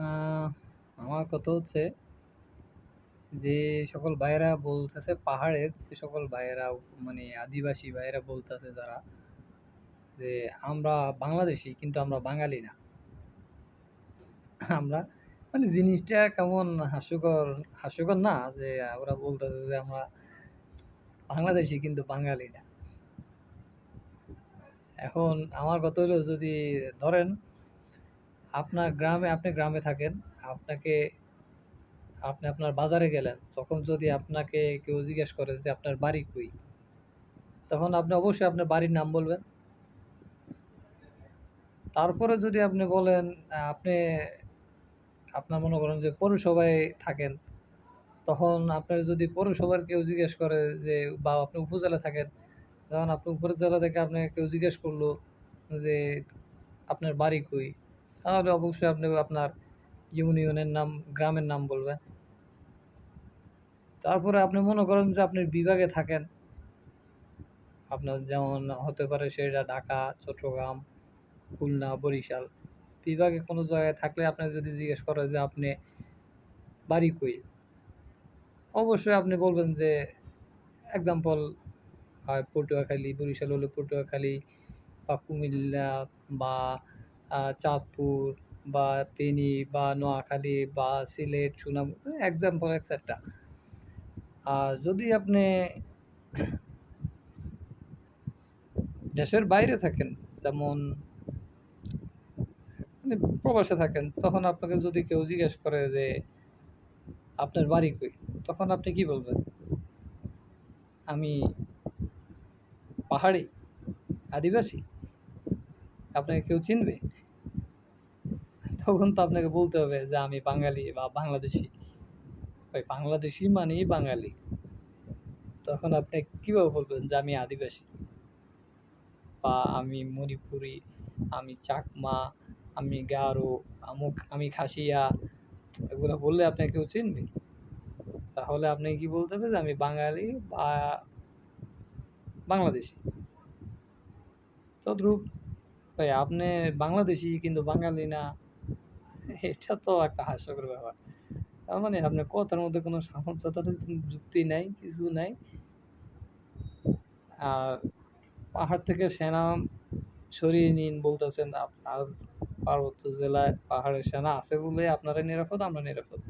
আহ, আমার কথা হচ্ছে যে সকল ভাইয়েরা বলতেছে পাহাড়ের যে সকল ভাইয়েরা মানে আদিবাসী ভাইয়েরা বলতেছে যারা যে আমরা বাংলাদেশী কিন্তু আমরা বাঙালি না। আমরা মানে জিনিসটা কেমন হাস্যকর, হাস্যকর না যে ওরা বলতেছে যে আমরা বাংলাদেশী কিন্তু বাঙালি না। এখন আমার কথা হলো, যদি ধরেন আপনি গ্রামে থাকেন, আপনাকে আপনি আপনার বাজারে গেলেন, তখন যদি আপনাকে কেউ জিজ্ঞেস করে যে আপনার বাড়ি কই, তখন আপনি অবশ্যই আপনার বাড়ির নাম বলবেন। তারপরে যদি আপনি বলেন আপনি আপনার মনে করেন যে পৌরসভায় থাকেন, তখন আপনার যদি পৌরসভার কেউ জিজ্ঞেস করে যে, বা আপনি উপজেলা থাকেন, যখন আপনি উপজেলা থেকে আপনি কেউ জিজ্ঞেস করলো যে আপনার বাড়ি কই, তাহলে অবশ্যই আপনি আপনার ইউনিয়নের নাম, গ্রামের নাম বলবেন। তারপরে আপনি মনে করেন যে আপনি বিভাগে থাকেন, আপনার যেমন হতে পারে সেটা ঢাকা, চট্টগ্রাম, খুলনা, বরিশাল বিভাগে কোনো জায়গায় থাকলে আপনাকে যদি জিজ্ঞেস করে যে আপনি বাড়ি কই, অবশ্যই আপনি বলবেন যে এক্সাম্পল হয় পটুয়াখালী, বরিশাল হলে পটুয়াখালী বা কুমিল্লা বা চাঁদপুর বা ফেনী বা নোয়াখালী বা সিলেট, সুনামগঞ্জ, এক্সাম্পল এক্সেট্রা। আর যদি আপনি দেশের বাইরে থাকেন, যেমন মানে প্রবাসে থাকেন, তখন আপনাকে যদি কেউ জিজ্ঞেস করে যে আপনার বাড়ি কই, তখন আপনি কি বলবেন? আমি পাহাড়ি, আদিবাসী, আপনাকে কেউ চিনবে? তখন তো আপনাকে বলতে হবে যে আমি বাঙালি বা বাংলাদেশি। ওই বাংলাদেশি মানেই বাঙালি। তখন আপনি কিভাবে বলবেন যে আমি আদিবাসী বা আমি মণিপুরি, আমি চাকমা, আমি গারো, আমি খাসিয়া? এগুলো বললে আপনাকে কেউ চিনবে? তাহলে আপনি কি বলতে হবে যে আমি বাঙালি বা বাংলাদেশি। তদ্রূপ ভাই, আপনি বাংলাদেশি কিন্তু বাঙালি না, এটা তো একটা হাস্যকর ব্যাপার। তার মানে আপনার কথার মধ্যে কোনো সামঞ্জস্যতা, যুক্তি নাই, কিছু নাই। আর পাহাড় থেকে সেনা সরিয়ে নিন বলতেছেন, আপনার পার্বত্য জেলায় পাহাড়ের সেনা আছে বলে আপনারা নিরাপদ, আমরা নিরাপদ?